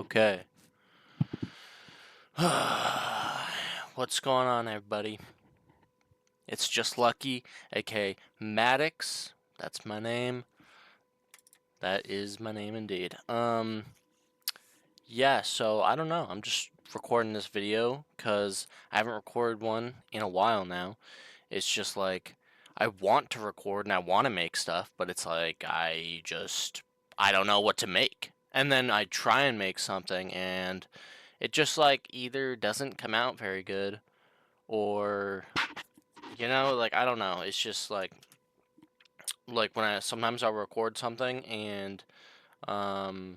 Okay. What's going on, everybody? It's just Lucky, aka Maddox. That's my name. That is my name indeed. Yeah, so I don't know. I'm just recording this video because I haven't recorded one in a while now. It's just like I want to record and I want to make stuff, but it's like I don't know what to make. And then I try and make something and it just like either doesn't come out very good or like I don't know. It's just like when I sometimes I'll record something and um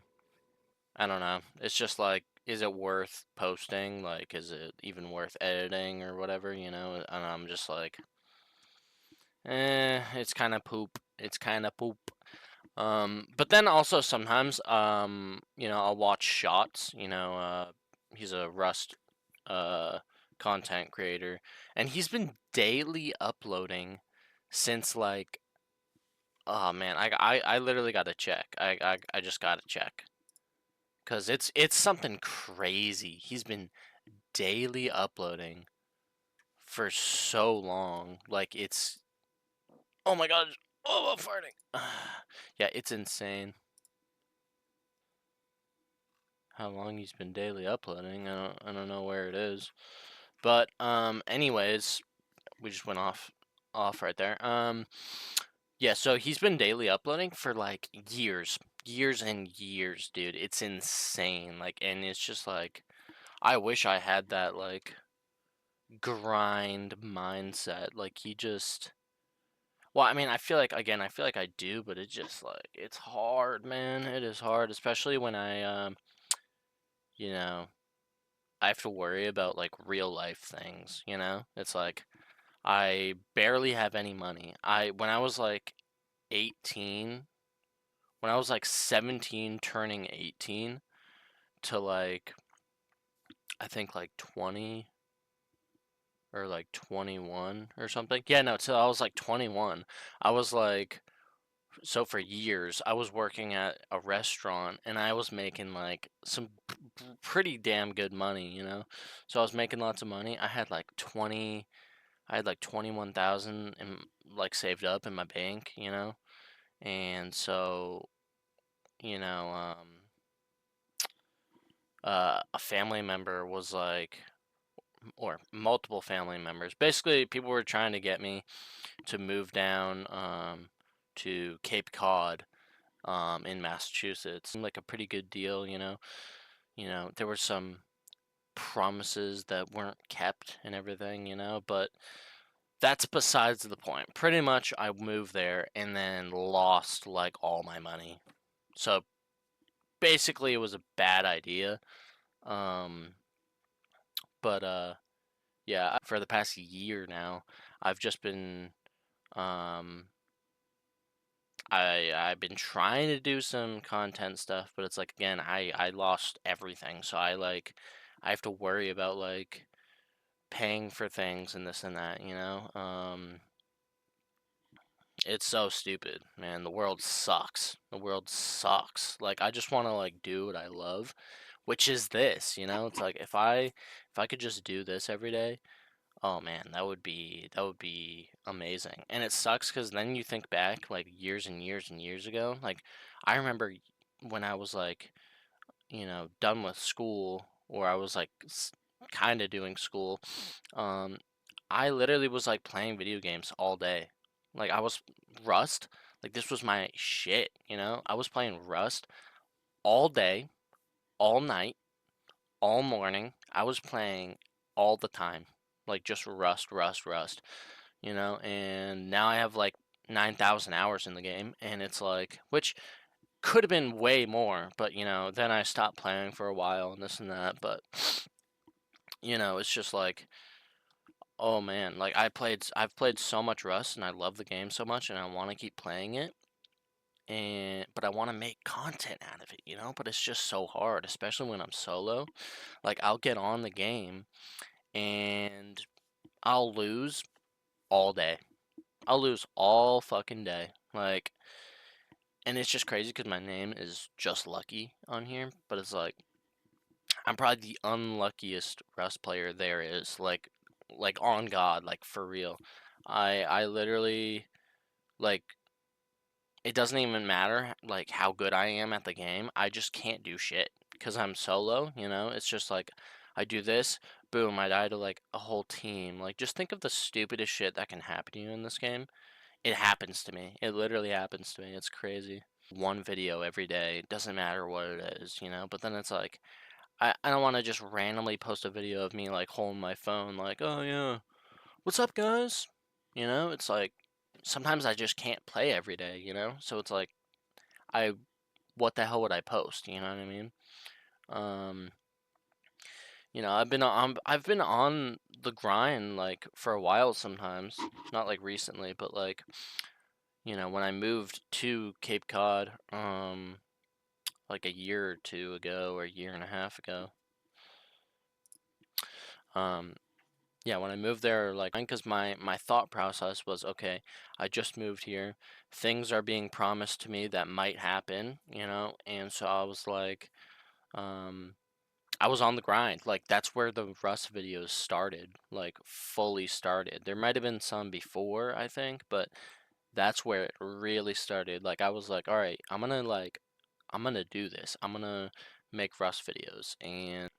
I don't know. It's just like, is it worth posting? Like, is it even worth editing or whatever, And I'm just like, it's kind of poop. It's kind of poop. But then also sometimes, I'll watch Shots. He's a Rust, uh, content creator, and he's been daily uploading since like, oh man, I literally got to check. I just got to check. Cause it's something crazy. He's been daily uploading for so long. Like it's oh my god. Oh, I'm farting. Yeah, it's insane how long he's been daily uploading. I don't know where it is. But anyways, we just went off right there. Yeah, so he's been daily uploading for like years. Years and years, dude. It's insane. Like and it's just like I wish I had that like grind mindset. Like he just well, I mean, I feel like again, I feel like I do, but it's just like it's hard, man. It is hard, especially when you know, I have to worry about like real life things. It's like I barely have any money. I when I was like 18, when I was like 17 turning 18 to like I think like 20 or like 21 or something. Yeah, no, till I was like 21. I was like so for years I was working at a restaurant and I was making like some pretty damn good money. So I was making lots of money. I had like 21,000 and like saved up in my bank. And so, you know, um a family member was like or multiple family members. Basically, people were trying to get me to move down to Cape Cod in Massachusetts. Like a pretty good deal. There were some promises that weren't kept and everything. But that's besides the point. Pretty much, I moved there and then lost like all my money. So basically, it was a bad idea. Um, but yeah, for the past year now, I've just been um I've been trying to do some content stuff, but it's like again, I lost everything. So I have to worry about like paying for things and this and that. It's so stupid, man. The world sucks. The world sucks. Like I just want to like do what I love, which is this. It's like if I could just do this every day, oh man, that would be amazing. And it sucks cuz then you think back like years and years and years ago. Like I remember when I was like, done with school or I was like kind of doing school. Um I literally was like playing video games all day. Like I was Rust, like this was my shit. I was playing Rust all day, all night, all morning. I was playing all the time. Like just Rust, Rust, Rust. And now I have like 9,000 hours in the game and it's like which could have been way more, but then I stopped playing for a while and this and that, but it's just like oh man, like I've played so much Rust and I love the game so much and I want to keep playing it and but I want to make content out of it. But it's just so hard, especially when I'm solo. Like I'll get on the game and I'll lose all day. I'll lose all fucking day. Like and it's just crazy cuz my name is just Lucky on here, but it's like I'm probably the unluckiest Rust player there is. Like on God, like for real. I literally like it doesn't even matter like how good I am at the game. I just can't do shit because I'm solo. It's just like I do this, boom, I die to like a whole team. Like just think of the stupidest shit that can happen to you in this game. It happens to me. It literally happens to me. It's crazy. One video every day, doesn't matter what it is. But then it's like I don't want to just randomly post a video of me like holding my phone, like, oh yeah, what's up, guys? It's like sometimes I just can't play every day. So it's like I, what the hell would I post? You know what I mean? Um, I've been on the grind like for a while sometimes, not like recently, but like when I moved to Cape Cod, like a year or two ago or a year and a half ago, um, yeah, when I moved there, like, because my thought process was, okay, I just moved here, things are being promised to me that might happen, and so I was like, um, I was on the grind. Like, that's where the Rust videos started, like, fully started. There might have been some before, I think, but that's where it really started. Like, I was like, all right, I'm gonna do this. I'm gonna make Rust videos, and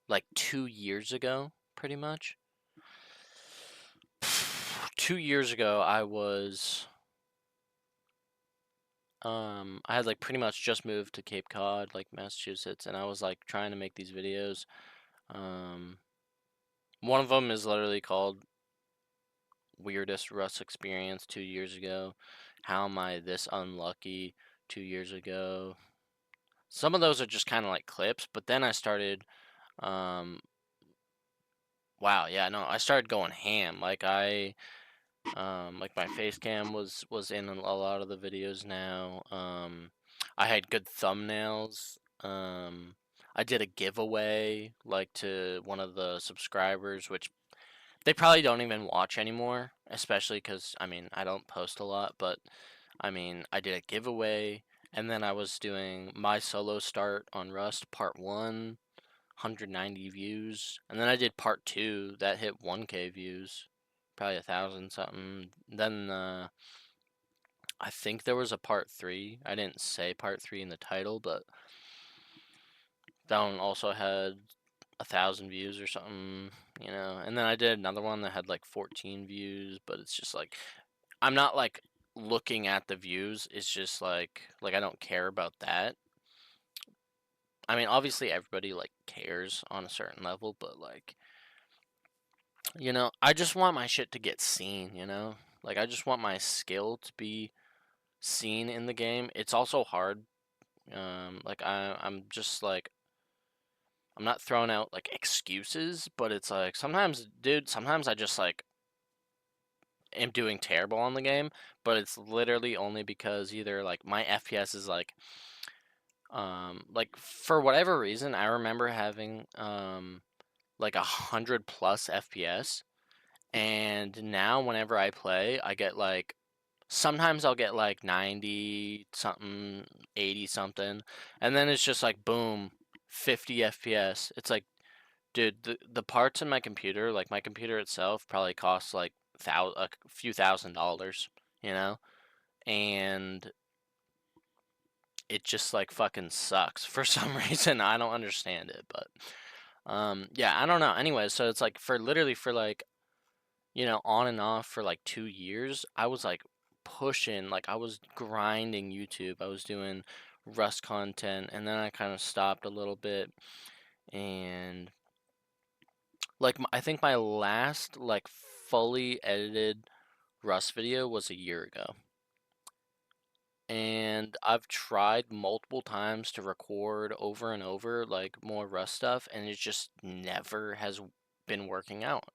like 2 years ago, pretty much. 2 years ago, I had like pretty much just moved to Cape Cod, like Massachusetts, and I was like trying to make these videos. Um, one of them is literally called Weirdest Rust Experience 2 years ago. How am I this unlucky 2 years ago? Some of those are just kind of like clips, but then I started, um, wow, yeah, no, I started going ham. Like my face cam was in a lot of the videos now. I had good thumbnails. I did a giveaway like to one of the subscribers, which they probably don't even watch anymore, especially because I mean I don't post a lot, but I mean I did a giveaway, and then I was doing my solo start on Rust part 1, 190 views, and then I did part 2 that hit 1K views, probably 1,000 something. Then I think there was a part 3. I didn't say part 3 in the title, but that one also had 1,000 views or something. And then I did another one that had like 14 views, but it's just like I'm not like looking at the views. It's just like I don't care about that. I mean, obviously everybody like cares on a certain level, but like I just want my shit to get seen. Like I just want my skill to be seen in the game. It's also hard. Like I'm just like I'm not throwing out like excuses, but it's like sometimes, dude, sometimes I just like am doing terrible on the game, but it's literally only because either like my FPS is like for whatever reason I remember having like 100 plus FPS, and now whenever I play I get like sometimes I'll get like 90 something, 80 something, and then it's just like boom, 50 FPS. It's like, dude, the parts in my computer, like my computer itself, probably costs like a few $1,000s, you know, and it just like fucking sucks for some reason. I don't understand it, but yeah, I don't know. Anyway, so it's like for literally for like on and off for like 2 years, I was like pushing, like I was grinding YouTube. I was doing Rust content, and then I kind of stopped a little bit, and like I think my last like fully edited Rust video was a year ago. And I've tried multiple times to record over and over like more Rust stuff, and it just never has been working out.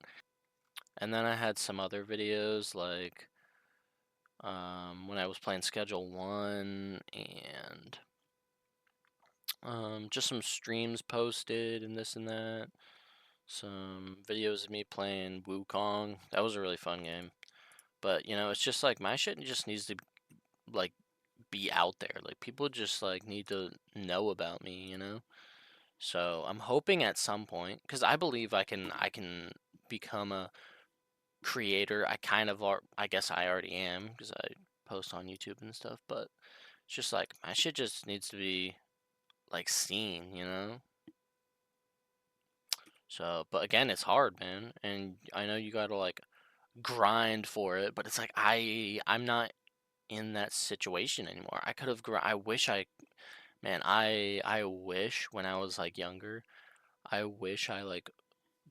And then I had some other videos like when I was playing Schedule 1, and just some streams posted and this and that. Some videos of me playing Wukong. That was a really fun game. But it's just like my shit just needs to like be out there. Like people just like need to know about me. So I'm hoping at some point, because I believe I can become a creator. I kind of are. I guess I already am because I post on YouTube and stuff. But it's just like my shit just needs to be like seen, you know. So, but again, it's hard, man, and I know you gotta like grind for it, but it's like I'm not in that situation anymore. I could have I wish I man, I wish when I was like younger, I wish I like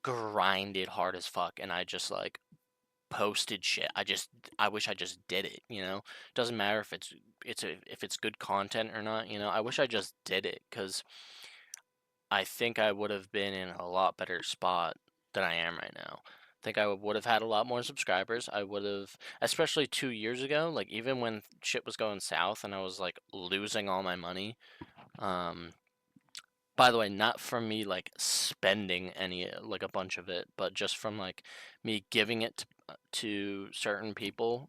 grinded hard as fuck and I just like posted shit. I wish I just did it, you know? Doesn't matter if if it's good content or not, you know? I wish I just did it cuz I think I would have been in a lot better spot than I am right now. I think I would have had a lot more subscribers. I would have, especially 2 years ago, like even when shit was going south and I was like losing all my money. Um, by the way, not from me like spending any like a bunch of it, but just from like me giving it to certain people.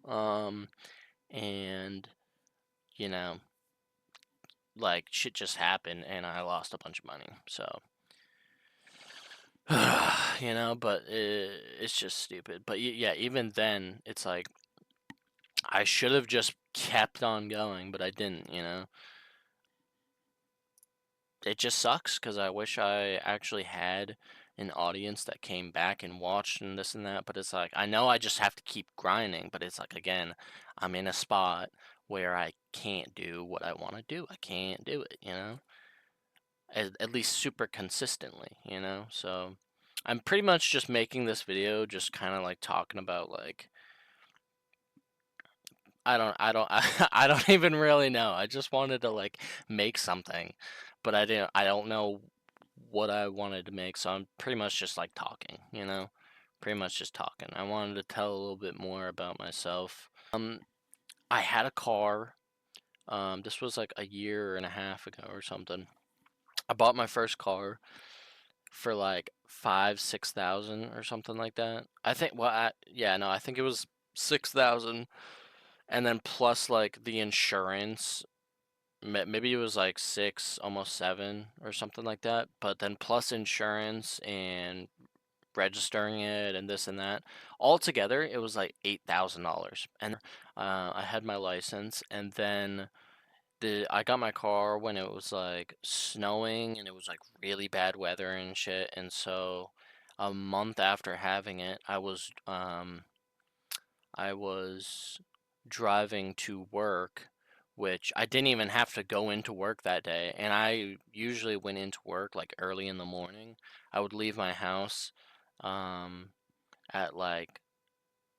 And you know, like shit just happened and I lost a bunch of money. So you know, but it's just stupid. But yeah, even then, it's like I should have just kept on going, but I didn't, you know. It just sucks because I wish I actually had an audience that came back and watched and this and that, but it's like I know I just have to keep grinding, but it's like again, I'm in a spot where I can't do what I want to do. I can't do it, you know. At least super consistently, you know. So I'm pretty much just making this video just kind of like talking about like I don't even really know. I just wanted to like make something, but I don't know what I wanted to make, so I'm pretty much just like talking, you know? Pretty much just talking. I wanted to tell a little bit more about myself. I had a car. This was like a year and a half ago or something. I bought my first car for like 6,000 or something like that. I think yeah, no, I think it was 6,000 and then plus like the insurance, maybe it was like 6, almost 7 or something like that, but then plus insurance and registering it and this and that. Altogether, it was like $8,000. And I had my license and then I got my car when it was like snowing and it was like really bad weather and shit. And so a month after having it, I was driving to work, which I didn't even have to go into work that day. And I usually went into work like early in the morning. I would leave my house um, at like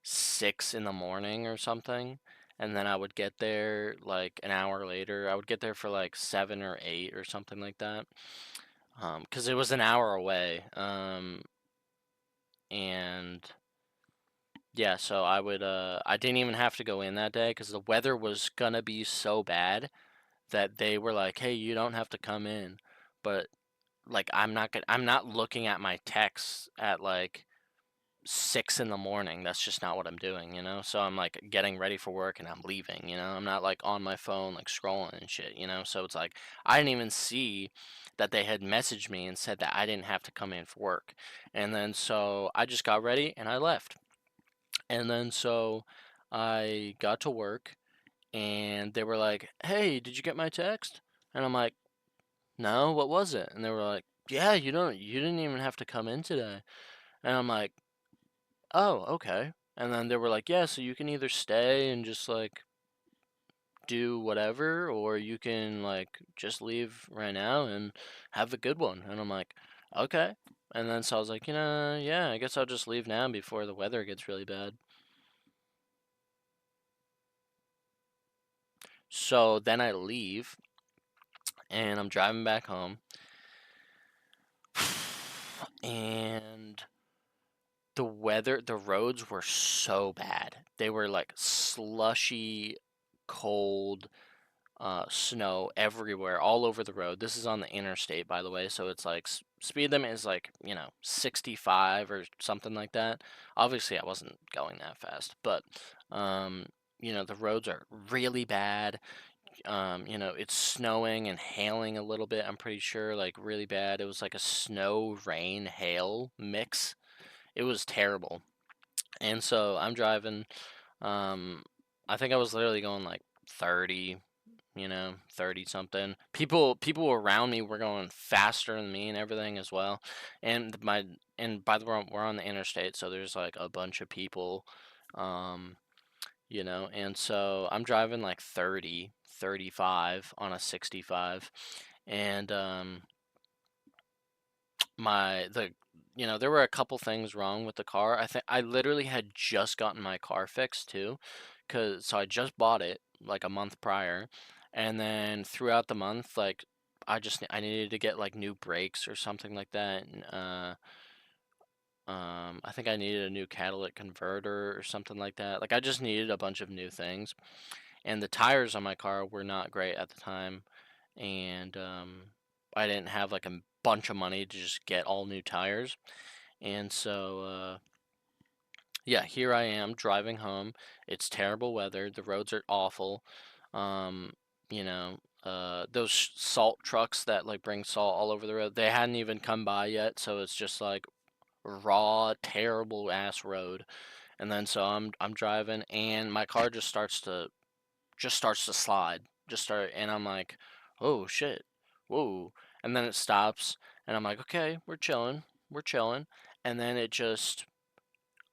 6 in the morning or something. And then I would get there like an hour later. I would get there for like 7 or 8 or something like that. 'Cause it was an hour away. And yeah, so I didn't even have to go in that day because the weather was gonna be so bad that they were like, "Hey, you don't have to come in." But like I'm not looking at my texts at like 6 in the morning. That's just not what I'm doing, you know? So I'm like getting ready for work and I'm leaving, you know? I'm not like on my phone like scrolling and shit, you know? So it's like I didn't even see that they had messaged me and said that I didn't have to come in for work. And then so I just got ready and I left. And then so I got to work and they were like, "Hey, did you get my text?" And I'm like, "No, what was it?" And they were like, "Yeah, you didn't even have to come in today." And I'm like, "Oh, okay." And then they were like, "Yeah, so you can either stay and just like do whatever or you can like just leave right now and have a good one." And I'm like, "Okay." And then so I was like, yeah, I guess I'll just leave now before the weather gets really bad. So then I leave and I'm driving back home. And the roads were so bad. They were like slushy, cold, snow everywhere, all over the road. This is on the interstate, by the way, so it's like speed limit is like, 65 or something like that. Obviously, I wasn't going that fast, but the roads are really bad. It's snowing and hailing a little bit, I'm pretty sure, like really bad. It was like a snow, rain, hail mix. It was terrible. And so I'm driving, um, I think I was literally going like 30, 30 something. People around me were going faster than me and everything as well. And by the way, we're on the interstate, so there's like a bunch of people, um, and so I'm driving like 30, 35 on a 65. And my the there were a couple things wrong with the car. I think I literally had just gotten my car fixed too, cause so I just bought it like a month prior, and then throughout the month, like I needed to get like new brakes or something like that. And, I think I needed a new catalytic converter or something like that. Like I just needed a bunch of new things, and the tires on my car were not great at the time, and I didn't have like a bunch of money to just get all new tires. And so, yeah, here I am driving home. It's terrible weather. The roads are awful. Um, those salt trucks that like bring salt all over the road, they hadn't even come by yet, so it's just like raw, terrible ass road. And then so I'm driving, and my car just starts to slide. And I'm like, oh shit, whoa. And then it stops, and I'm like, okay, we're chilling. And then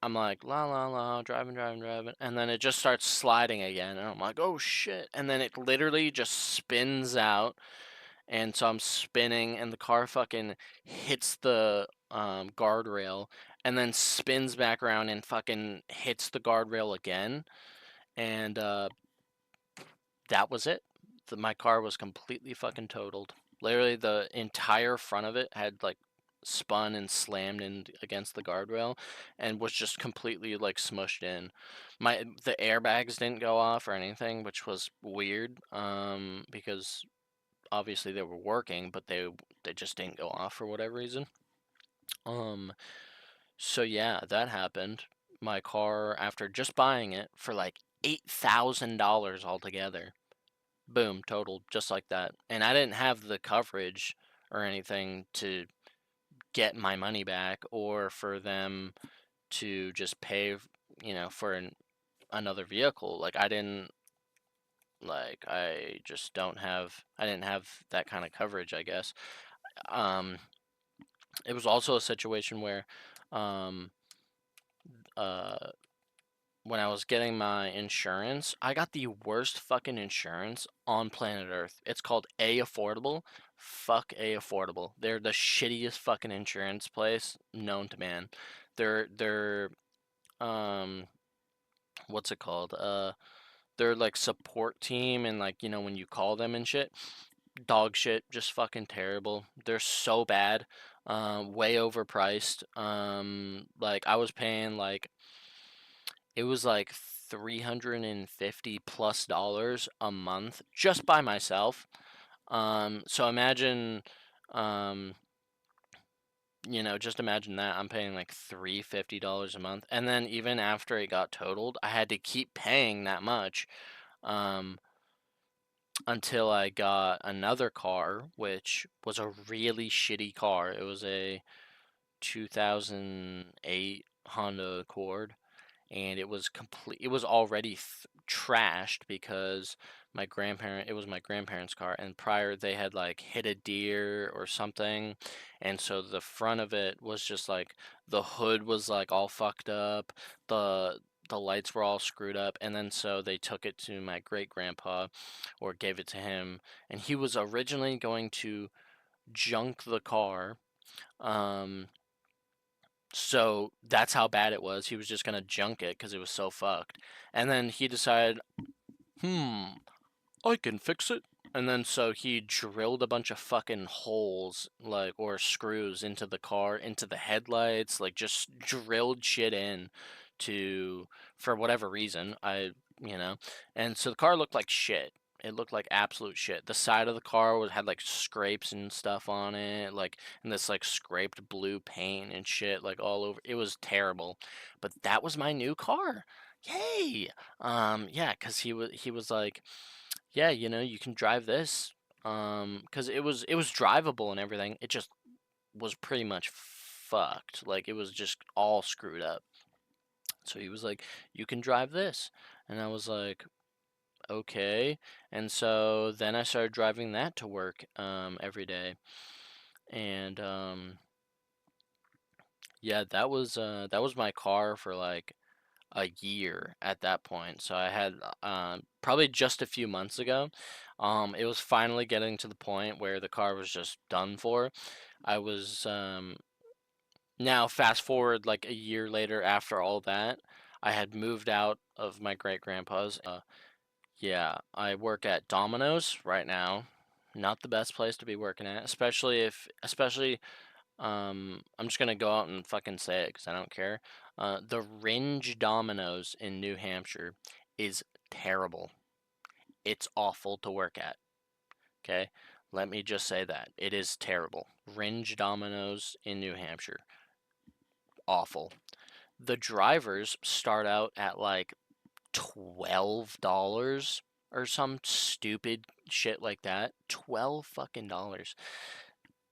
I'm like, la la la, driving, driving, driving. And then it just starts sliding again. And I'm like, oh shit. And then it literally just spins out. And so I'm spinning, and the car fucking hits the guardrail, and then spins back around and fucking hits the guardrail again. And that was it. My car was completely fucking totaled. Literally, the entire front of it had like spun and slammed in against the guardrail, and was just completely like smushed in. The airbags didn't go off or anything, which was weird. Because obviously they were working, but they just didn't go off for whatever reason. Um, so yeah, that happened. My car, after just buying it for like $8,000 altogether, boom, totaled just like that. And I didn't have the coverage or anything to get my money back, or for them to just pay, for another vehicle. Like I just I didn't have that kind of coverage, I guess. Um, it was also a situation where, um, uh, when I was getting my insurance, I got the worst fucking insurance on planet Earth. It's called A Affordable. Fuck A Affordable. They're the shittiest fucking insurance place known to man. They're um what's it called? Their like support team, and like when you call them and shit, dog shit, just fucking terrible. They're so bad. Way overpriced. Like I was paying like it was like $350 plus a month just by myself. So imagine, um, just imagine that I'm paying like $350 a month, and then even after it got totaled, I had to keep paying that much, um, until I got another car, which was a really shitty car. It was a 2008 Honda Accord, and it was already trashed because it was my grandparents' car, and prior they had like hit a deer or something, and so the front of it was just like the hood was like all fucked up, the lights were all screwed up, and then so they took it to my great grandpa, or gave it to him, and he was originally going to junk the car. um so that's how bad it was. He was just gonna junk it because it was so fucked. And then he decided, I can fix it. And then so he drilled a bunch of fucking holes, like, or screws into the car, into the headlights, like just drilled shit in to, for whatever reason, you know. And so the car looked like shit. It looked like absolute shit. The side of the car had like scrapes and stuff on it, like, and this like scraped blue paint and shit, like all over. It was terrible. But that was my new car. Yay! Yeah, because he was like, yeah, you can drive this. Because it was drivable and everything. It just was pretty much fucked. Like it was just all screwed up. So he was like, "You can drive this," and I was like, "Okay." And so then I started driving that to work every day, and yeah, that was my car for like a year at that point. So I had probably just a few months ago. It was finally getting to the point where the car was just done for. I was now fast forward like a year later after all that, I had moved out of my great grandpa's. Yeah, I work at Domino's right now. Not the best place to be working at, especially I'm just gonna go out and fucking say it because I don't care. The Ringe Domino's in New Hampshire is terrible. It's awful to work at. Okay, let me just say that it is terrible. Ringe Domino's in New Hampshire, awful. The drivers start out at like $12 or some stupid shit like that. 12 fucking dollars.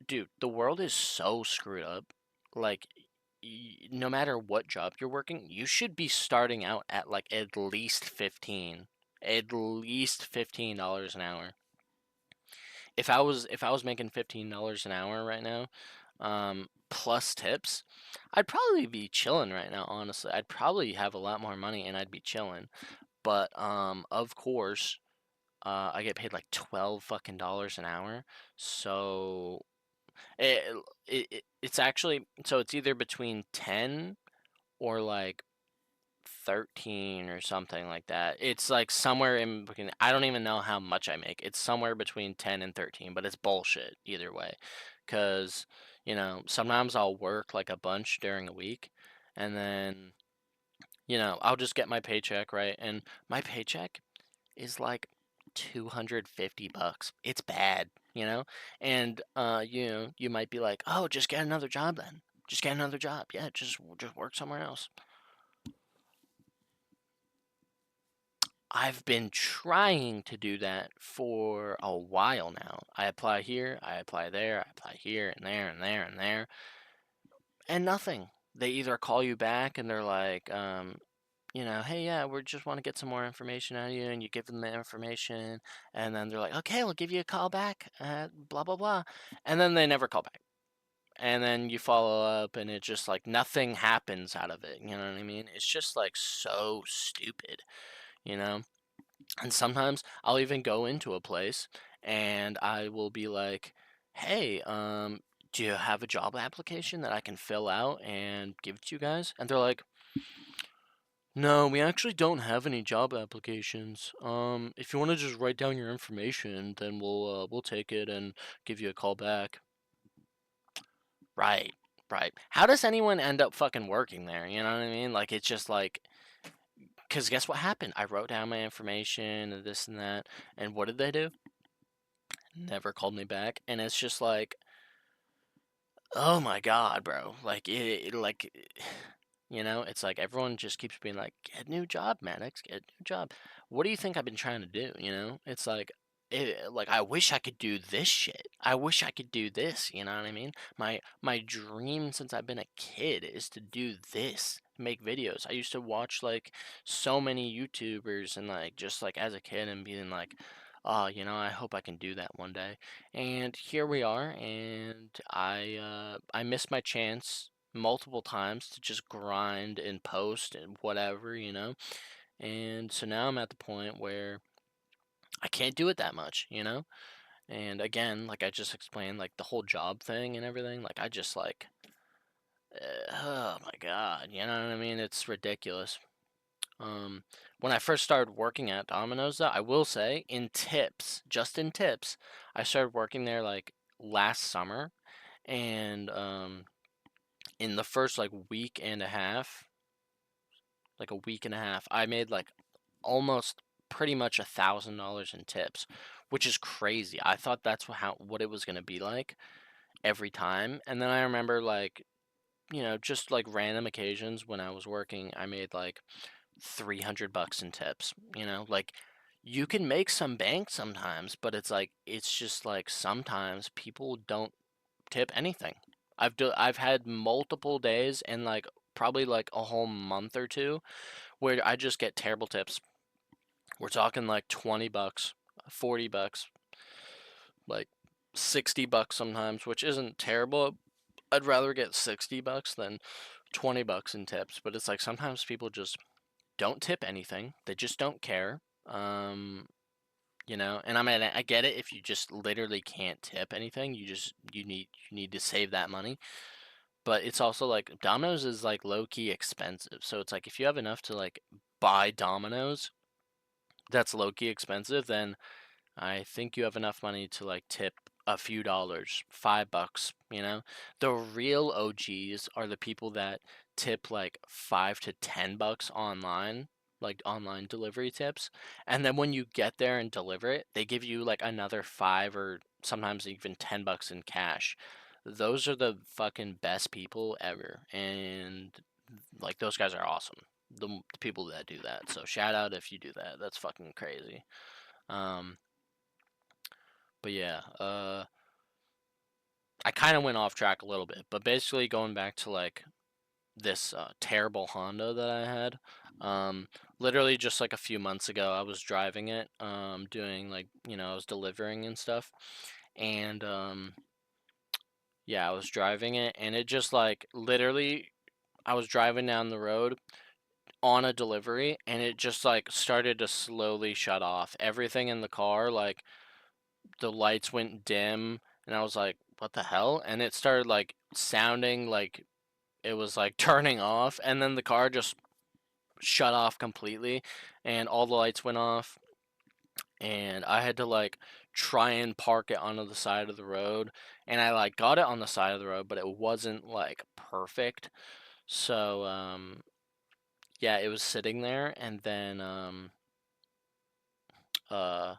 Dude, the world is so screwed up. Like no matter what job you're working, you should be starting out at like at least 15. At least $15 an hour. If I was making $15 an hour right now, plus tips, I'd probably be chilling right now, honestly. I'd probably have a lot more money and I'd be chilling. But of course, I get paid like 12 fucking dollars an hour. So it, it's actually so it's either between 10 or like 13 or something like that. It's like somewhere in between. I don't even know how much I make. It's somewhere between 10 and 13, but it's bullshit either way. Cuz sometimes I'll work like a bunch during a week and then I'll just get my paycheck, right? And my paycheck is like 250 bucks. It's bad, you know? And you might be like, "Oh, just get another job then. Just get another job. Yeah, just work somewhere else." I've been trying to do that for a while now. I apply here, I apply there, I apply here and there and there and there, and nothing. They either call you back and they're like, "Hey, yeah, we just want to get some more information out of you," and you give them the information, and then they're like, "Okay, we'll give you a call back, blah blah blah," and then they never call back, and then you follow up, and it's just like nothing happens out of it. You know what I mean? It's just like so stupid, you know. And sometimes I'll even go into a place, and I will be like, "Hey, do you have a job application that I can fill out and give to you guys?" And they're like, "No, we actually don't have any job applications. If you want to just write down your information, then we'll take it and give you a call back." Right, right. How does anyone end up fucking working there? You know what I mean? Like it's just like, cause guess what happened? I wrote down my information and this and that, and what did they do? Never called me back, and it's just like, oh my god, bro. Like it's like everyone just keeps being like, "Get a new job, Maddox, get a new job." What do you think I've been trying to do, you know? It's like I wish I could do this shit. I wish I could do this, you know what I mean? My dream since I've been a kid is to do this, make videos. I used to watch like so many YouTubers and like just like as a kid and being like, "Oh, I hope I can do that one day." And here we are, and I missed my chance multiple times to just grind and post and whatever, And so now I'm at the point where I can't do it that much, And again, like I just explained, like the whole job thing and everything, like I just like, oh my God, you know what I mean? It's ridiculous. When I first started working at Domino's, though, I will say, in tips, just in tips, I started working there like last summer, and in the first like week and a half, I made like almost pretty much $1,000 in tips, which is crazy. I thought that's what it was gonna be like every time, and then I remember like just like random occasions when I was working, I made like 300 bucks in tips. Like you can make some bank sometimes, but it's like it's just like sometimes people don't tip anything. I've had multiple days and like probably like a whole month or two where I just get terrible tips. We're talking like 20 bucks, 40 bucks, like 60 bucks sometimes, which isn't terrible. I'd rather get 60 bucks than 20 bucks in tips, but it's like sometimes people just don't tip anything. They just don't care. And I mean I get it if you just literally can't tip anything, you need to save that money. But it's also like Domino's is like low key expensive. So it's like if you have enough to like buy Domino's that's low key expensive, then I think you have enough money to like tip a few dollars, $5. The real OGs are the people that tip like 5 to 10 bucks online, like online delivery tips. And then when you get there and deliver it, they give you like another 5 or sometimes even 10 bucks in cash. Those are the fucking best people ever. And like those guys are awesome. The people that do that. So shout out if you do that. That's fucking crazy. Um, but yeah, I kind of went off track a little bit, but basically going back to like this terrible Honda that I had. Um, Literally just like a few months ago, I was driving it, doing like I was delivering and stuff, and yeah, I was driving it, and it just like literally, I was driving down the road on a delivery, and it just like started to slowly shut off. Everything in the car, like the lights went dim, and I was like, what the hell? And it started like sounding like it was like turning off, and then the car just shut off completely, and all the lights went off, and I had to like try and park it onto the side of the road, and I like got it on the side of the road, but it wasn't like perfect. So yeah, it was sitting there, uh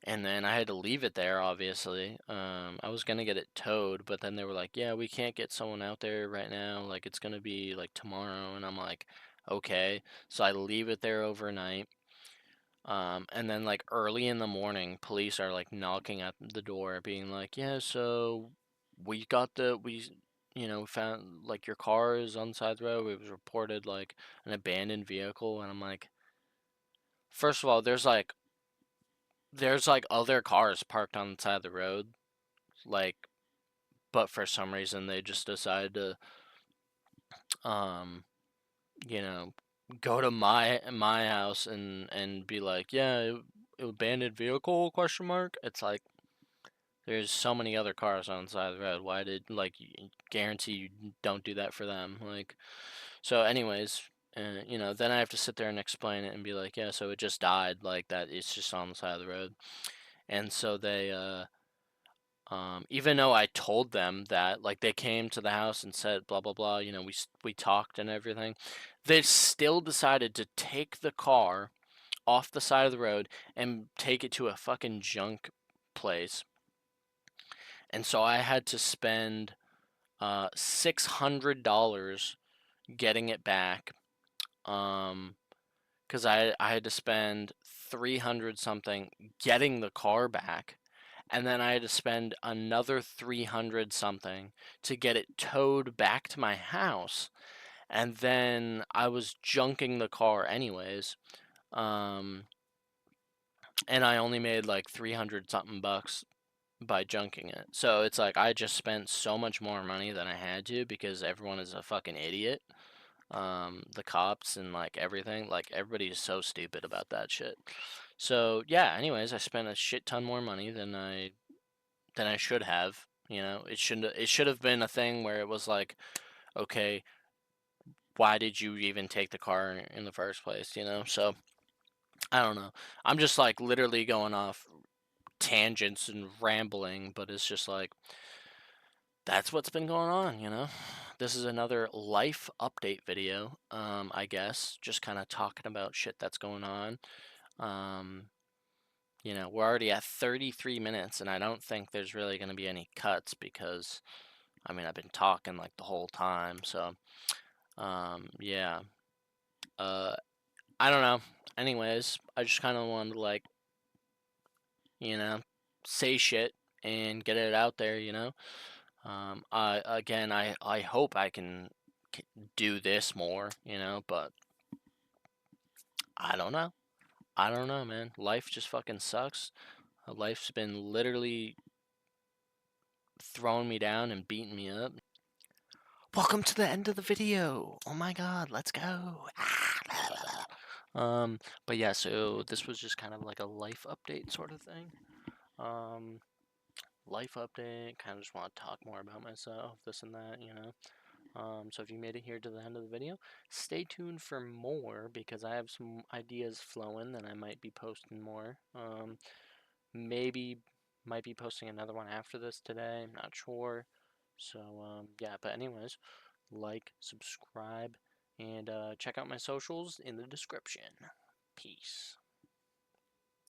and then I had to leave it there, obviously. I was gonna get it towed, but then they were like, "Yeah, we can't get someone out there right now. Like, it's gonna be like tomorrow." And I'm like, "Okay." So I leave it there overnight. And then like early in the morning, police are like knocking at the door, being like, "Yeah, so we found like your car is on the side of the road. It was reported like an abandoned vehicle." And I'm like, first of all, there's like other cars parked on the side of the road, like, but for some reason they just decided to, um, you know, go to my house and be like, yeah, abandoned vehicle question mark. It's like there's so many other cars on the side of the road. Why did like guarantee you don't do that for them? Like, so anyways. Then I have to sit there and explain it and be like, yeah, so it just died like that. It's just on the side of the road. And so even though I told them that, like they came to the house and said blah blah blah, we talked and everything, they still decided to take the car off the side of the road and take it to a fucking junk place. And so I had to spend $600 getting it back. Because I had to spend 300 something getting the car back, and then I had to spend another 300 something to get it towed back to my house, and then I was junking the car anyways, um, and I only made like 300 something bucks by junking it. So it's like I just spent so much more money than I had to because everyone is a fucking idiot. The cops and like everything, like everybody is so stupid about that shit. So yeah, anyways, I spent a shit ton more money than I should have. It should have been a thing where it was like, okay, why did you even take the car in the first place? So I don't know. I'm just like literally going off tangents and rambling, but it's just like that's what's been going on. This is another life update video, I guess, just kind of talking about shit that's going on. Um, we're already at 33 minutes, and I don't think there's really going to be any cuts because, I mean, I've been talking like the whole time. So, yeah. Uh, I don't know. Anyways, I just kind of wanted to like, you know, say shit and get it out there, you know. I again, I hope I can do this more, you know, but I don't know. I don't know, man. Life just fucking sucks. Life's been literally throwing me down and beating me up. Welcome to the end of the video. Oh my god, let's go. But yeah, so this was just kind of like a life update sort of thing. Um, Life update, kind of just want to talk more about myself, this and that, you know. So if you made it here to the end of the video, stay tuned for more because I have some ideas flowing that I might be posting more. Maybe might be posting another one after this today. I'm not sure. So yeah, but anyways, like, subscribe, and check out my socials in the description. Peace.